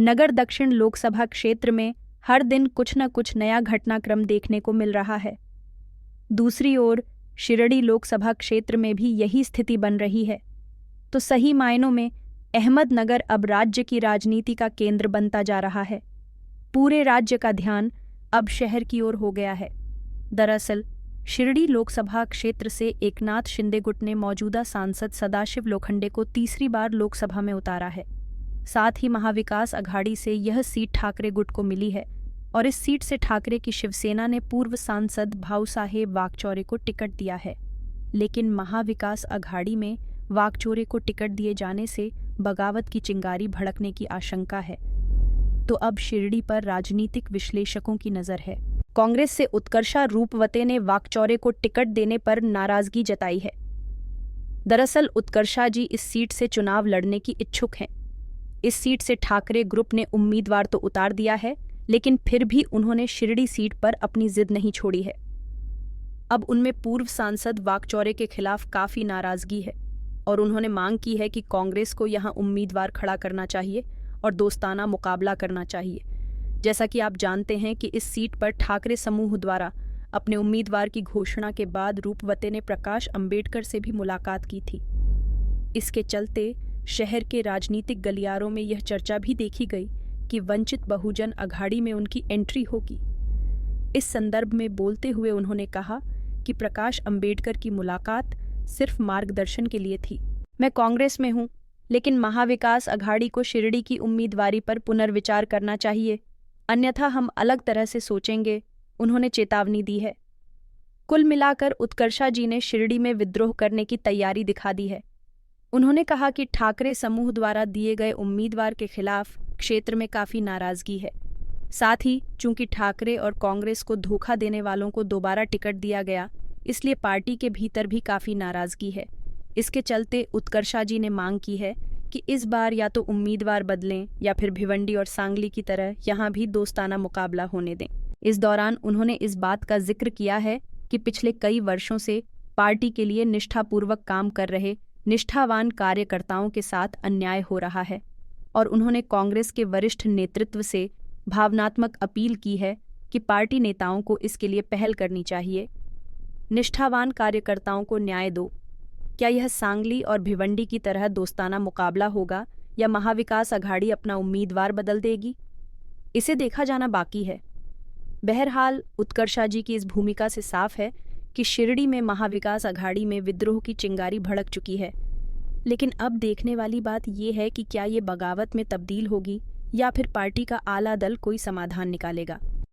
नगर दक्षिण लोकसभा क्षेत्र में हर दिन कुछ न कुछ नया घटनाक्रम देखने को मिल रहा है। दूसरी ओर शिरडी लोकसभा क्षेत्र में भी यही स्थिति बन रही है। तो सही मायनों में अहमदनगर अब राज्य की राजनीति का केंद्र बनता जा रहा है। पूरे राज्य का ध्यान अब शहर की ओर हो गया है। दरअसल शिरडी लोकसभा क्षेत्र से एकनाथ शिंदे गुट ने मौजूदा सांसद सदाशिव लोखंडे को तीसरी बार लोकसभा में उतारा है। साथ ही महाविकास अघाड़ी से यह सीट ठाकरे गुट को मिली है और इस सीट से ठाकरे की शिवसेना ने पूर्व सांसद भाऊसाहेब वाकचौरे को टिकट दिया है। लेकिन महाविकास अघाड़ी में वाकचौरे को टिकट दिए जाने से बगावत की चिंगारी भड़कने की आशंका है। तो अब शिरडी पर राजनीतिक विश्लेषकों की नज़र है। कांग्रेस से उत्कर्षा रूपवते ने वाकचौरे को टिकट देने पर नाराजगी जताई है। दरअसल उत्कर्षा जी इस सीट से चुनाव लड़ने की इच्छुक हैं। इस सीट से ठाकरे ग्रुप ने उम्मीदवार तो उतार दिया है, लेकिन फिर भी उन्होंने शिरडी सीट पर अपनी जिद नहीं छोड़ी है। अब उनमें पूर्व सांसद वाकचौरे के खिलाफ काफ़ी नाराजगी है और उन्होंने मांग की है कि कांग्रेस को यहां उम्मीदवार खड़ा करना चाहिए और दोस्ताना मुकाबला करना चाहिए। जैसा कि आप जानते हैं कि इस सीट पर ठाकरे समूह द्वारा अपने उम्मीदवार की घोषणा के बाद रूपवते ने प्रकाश अंबेडकर से भी मुलाकात की थी। इसके चलते शहर के राजनीतिक गलियारों में यह चर्चा भी देखी गई कि वंचित बहुजन अघाड़ी में उनकी एंट्री होगी। इस संदर्भ में बोलते हुए उन्होंने कहा कि प्रकाश अंबेडकर की मुलाकात सिर्फ मार्गदर्शन के लिए थी। मैं कांग्रेस में हूं, लेकिन महाविकास अघाड़ी को शिरडी की उम्मीदवारी पर पुनर्विचार करना चाहिए, अन्यथा हम अलग तरह से सोचेंगे, उन्होंने चेतावनी दी है। कुल मिलाकर उत्कर्षा जी ने शिरडी में विद्रोह करने की तैयारी दिखा दी है। उन्होंने कहा कि ठाकरे समूह द्वारा दिए गए उम्मीदवार के खिलाफ क्षेत्र में काफ़ी नाराजगी है। साथ ही चूंकि ठाकरे और कांग्रेस को धोखा देने वालों को दोबारा टिकट दिया गया, इसलिए पार्टी के भीतर भी काफ़ी नाराजगी है। इसके चलते उत्कर्षा जी ने मांग की है कि इस बार या तो उम्मीदवार बदलें या फिर भिवंडी और सांगली की तरह यहाँ भी दोस्ताना मुकाबला होने दें। इस दौरान उन्होंने इस बात का जिक्र किया है कि पिछले कई वर्षों से पार्टी के लिए निष्ठापूर्वक काम कर रहे निष्ठावान कार्यकर्ताओं के साथ अन्याय हो रहा है और उन्होंने कांग्रेस के वरिष्ठ नेतृत्व से भावनात्मक अपील की है कि पार्टी नेताओं को इसके लिए पहल करनी चाहिए। निष्ठावान कार्यकर्ताओं को न्याय दो। क्या यह सांगली और भिवंडी की तरह दोस्ताना मुकाबला होगा या महाविकास अघाड़ी अपना उम्मीदवार बदल देगी? इसे देखा जाना बाकी है। बहरहाल उत्कर्षा जी की इस भूमिका से साफ है कि शिरडी में महाविकास अघाड़ी में विद्रोह की चिंगारी भड़क चुकी है। लेकिन अब देखने वाली बात यह है कि क्या ये बगावत में तब्दील होगी या फिर पार्टी का आला दल कोई समाधान निकालेगा।